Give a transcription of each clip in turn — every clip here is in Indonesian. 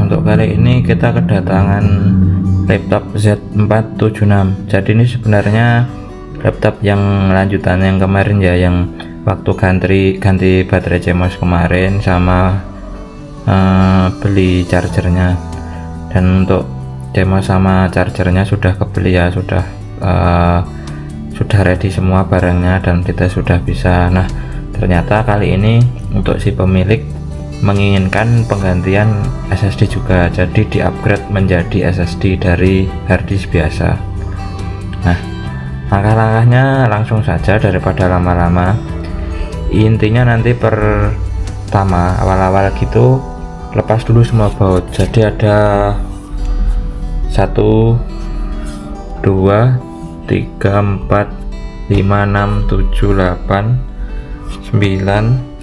untuk kali ini kita kedatangan laptop Z476. Jadi ini sebenarnya laptop yang lanjutan yang kemarin ya, yang waktu ganti baterai CMOS kemarin sama beli chargernya. Dan untuk CMOS sama chargernya sudah kebeli ya, sudah ready semua barangnya dan kita sudah bisa. Nah, ternyata kali ini untuk si pemilik menginginkan penggantian SSD juga, jadi di upgrade menjadi SSD dari harddisk biasa. Nah, langkah-langkahnya langsung saja daripada lama-lama. Intinya nanti pertama awal-awal gitu lepas dulu semua baut. Jadi ada 1 2 3 4 5 6 7 8 9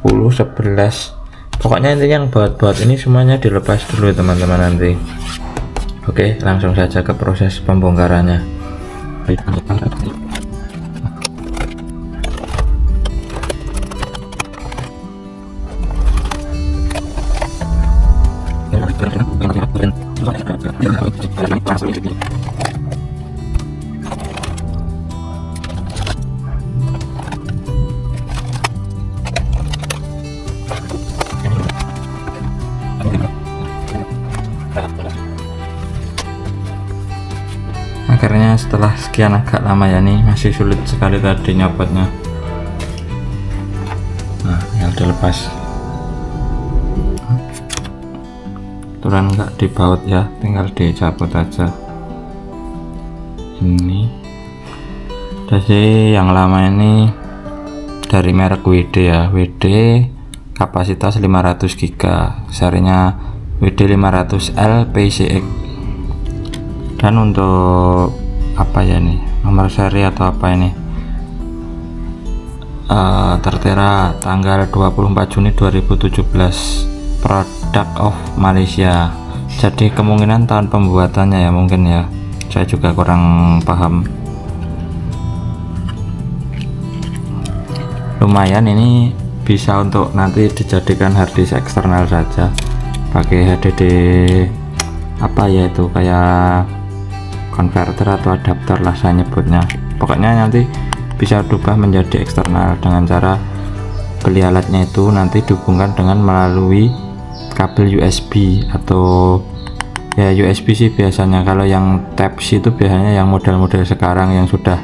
10 11, pokoknya intinya yang baut-baut ini semuanya dilepas dulu teman-teman nanti. Oke, langsung saja ke proses pembongkarannya. Akhirnya setelah sekian agak lama ya, nih masih sulit sekali tadi nyopotnya. Nah, yang dilepas aturan nggak dibaut ya, tinggal dicabut aja ini. Jadi yang lama ini dari merek WD ya, WD kapasitas 500 GB, serinya WD 500L PCX. Dan untuk apa ya nih, nomor seri atau apa ini, tertera tanggal 24 Juni 2017, product of Malaysia. Jadi kemungkinan tahun pembuatannya ya, mungkin ya, saya juga kurang paham. Lumayan ini, bisa untuk nanti dijadikan harddisk eksternal saja, pakai HDD apa ya itu, kayak konverter atau adapter lah saya nyebutnya. Pokoknya nanti bisa berubah menjadi eksternal dengan cara beli alatnya itu nanti dihubungkan dengan melalui kabel USB atau ya USB sih biasanya. Kalau yang Type C itu biasanya yang model-model sekarang yang sudah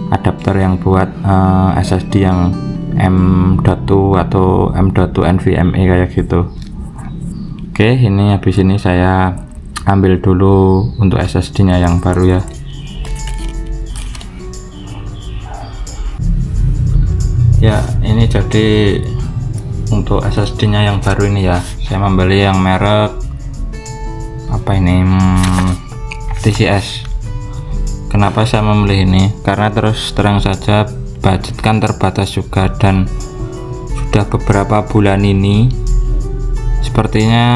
adapter yang buat SSD yang M.2 atau M.2 NVMe kayak gitu. Oke, ini habis ini saya ambil dulu untuk SSD nya yang baru ya. Ya, ini jadi untuk SSD nya yang baru ini ya, saya membeli yang merek apa ini, TCS. Kenapa saya memilih ini? Karena terus terang saja budget kan terbatas juga, dan sudah beberapa bulan ini sepertinya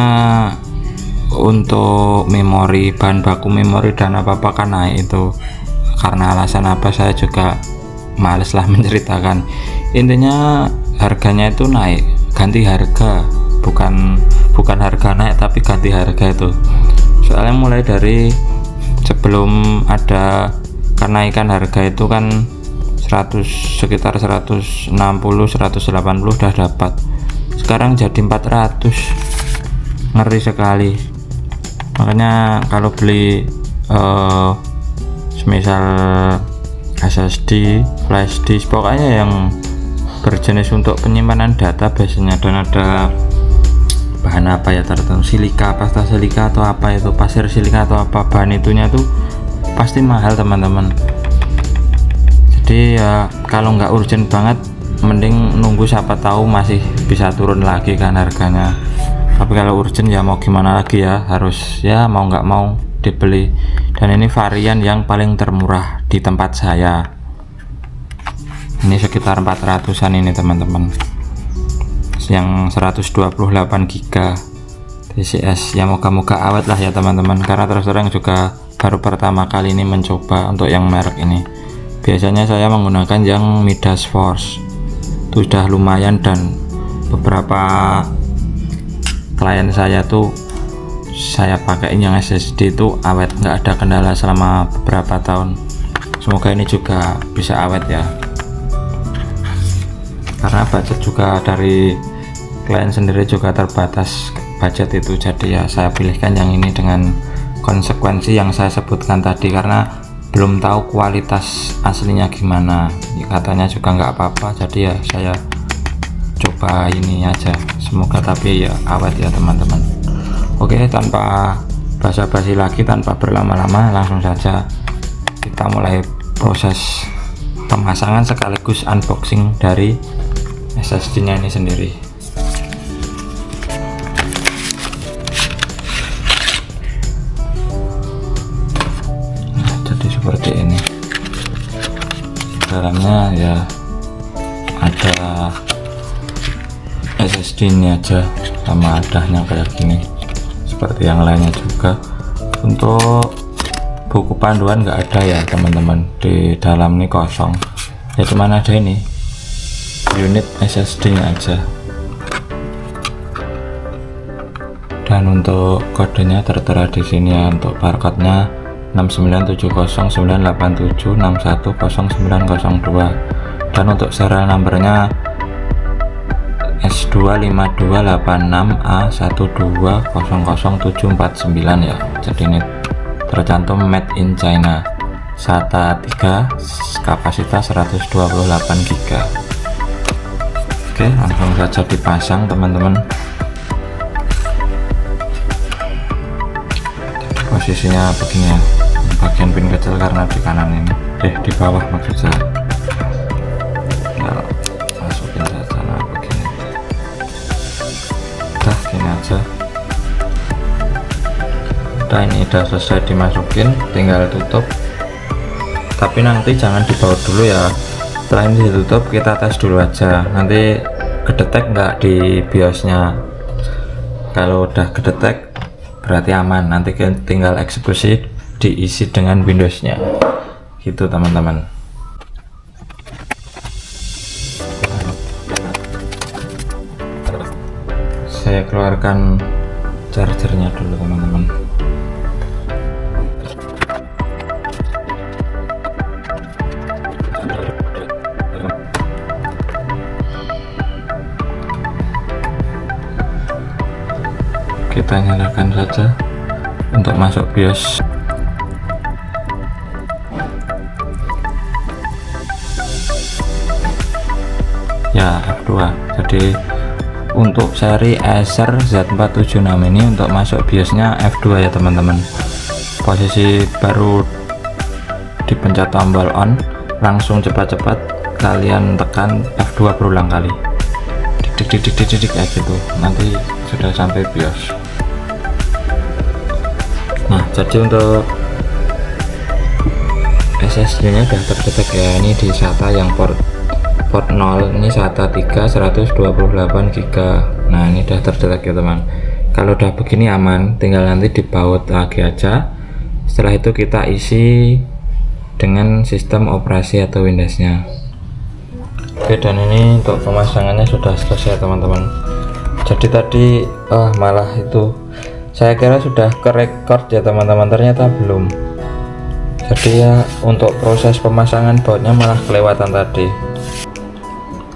untuk memori, bahan baku memori dan apa-apa kan naik itu. Karena alasan apa saya juga males lah menceritakan. Intinya harganya itu naik, ganti harga, bukan harga naik tapi ganti harga itu. Soalnya mulai dari sebelum ada kenaikan harga itu kan sekitar 160 180 udah dapat, sekarang jadi 400, ngeri sekali. Makanya kalau beli semisal SSD, flash disk, pokoknya yang berjenis untuk penyimpanan data biasanya, dan ada bahan apa ya tertentu, silika, pasta silika atau apa itu, pasir silika atau apa, bahan itunya tuh pasti mahal teman-teman. Jadi ya kalau nggak urgent banget, mending nunggu, siapa tahu masih bisa turun lagi kan harganya. Tapi kalau urgent ya mau gimana lagi ya, harus ya mau nggak mau dibeli. Dan ini varian yang paling termurah di tempat saya, ini sekitar 400an ini teman-teman, yang 128 GB TCS ya. Moga-moga awet lah ya teman-teman, karena terus terang juga baru pertama kali ini mencoba untuk yang merek ini. Biasanya saya menggunakan yang Midas Force, itu sudah lumayan, dan beberapa klien saya tuh saya pakaiin yang SSD itu awet, nggak ada kendala selama beberapa tahun. Semoga ini juga bisa awet ya, karena budget juga dari klien sendiri juga terbatas budget itu, jadi ya saya pilihkan yang ini dengan konsekuensi yang saya sebutkan tadi, karena belum tahu kualitas aslinya gimana. Katanya juga nggak apa-apa, jadi ya saya coba ini aja, semoga tapi ya awet ya teman-teman. Oke, tanpa basa-basi lagi, tanpa berlama-lama, langsung saja kita mulai proses pemasangan sekaligus unboxing dari SSD nya ini sendiri. Nah, jadi seperti ini dalamnya ya, ada SSD ini aja sama adanya kayak gini, seperti yang lainnya juga. Untuk buku panduan nggak ada ya teman-teman, di dalam ini kosong ya, cuman ada ini unit SSD nya aja. Dan untuk kodenya tertera di sini ya, untuk barcode nya 69709876109002, dan untuk serial numbernya S25286A1200749 ya. Jadi ini tercantum made in China, SATA 3, kapasitas 128 GB. Oke, langsung saja dipasang teman-teman. Posisinya begini ya, bagian pin kecil karena di kanan ini, di bawah maksud saya. Nah, masukin saja, nah begini. Udah gini aja. Udah, ini udah selesai dimasukin, tinggal tutup. Tapi nanti jangan dibaut dulu ya, setelah ini ditutup kita tes dulu aja, nanti kedetek nggak di BIOS-nya. Kalau udah kedetek berarti aman, nanti tinggal eksekusi diisi dengan Windows-nya gitu teman-teman. Saya keluarkan chargernya dulu teman-teman. Kita nyalakan saja untuk masuk BIOS. Ya, F2. Jadi untuk seri Acer Z476 ini untuk masuk BIOS nya F2 ya teman-teman. Posisi baru dipencet tombol on, langsung cepat-cepat kalian tekan F2 berulang kali, dik kayak gitu, nanti sudah sampai BIOS. Nah, jadi untuk SSD nya udah terdetek ya, ini di SATA yang port 0, ini SATA 3 128 GB. Nah, ini udah terdetek ya teman. Kalau udah begini aman, tinggal nanti dibaut lagi aja. Setelah itu kita isi dengan sistem operasi atau Windows nya. Oke, dan ini untuk pemasangannya sudah selesai teman-teman. Jadi tadi malah itu saya kira sudah ke record ya teman-teman, ternyata belum. Jadi ya untuk proses pemasangan bautnya malah kelewatan tadi.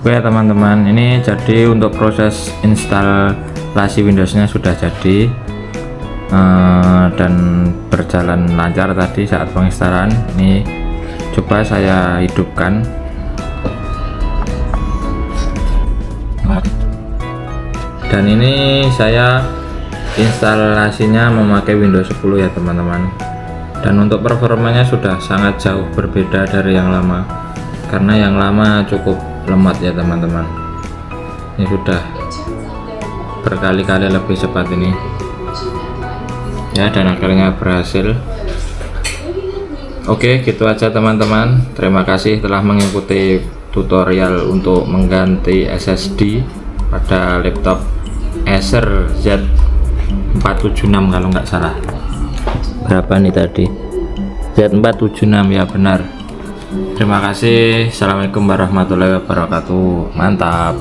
Oke teman-teman, ini jadi untuk proses instalasi Windows-nya sudah jadi dan berjalan lancar tadi saat penginstalan. Ini coba saya hidupkan. Dan ini saya instalasinya memakai Windows 10 ya teman-teman. Dan untuk performanya sudah sangat jauh berbeda dari yang lama, karena yang lama cukup lemot ya teman-teman. Ini sudah berkali-kali lebih cepat ini ya, dan akhirnya berhasil. Oke, gitu aja teman-teman. Terima kasih telah mengikuti tutorial untuk mengganti SSD pada laptop Acer Z476 kalau nggak salah. Berapa nih tadi? Z476 ya, benar. Terima kasih. Assalamualaikum warahmatullahi wabarakatuh. Mantap.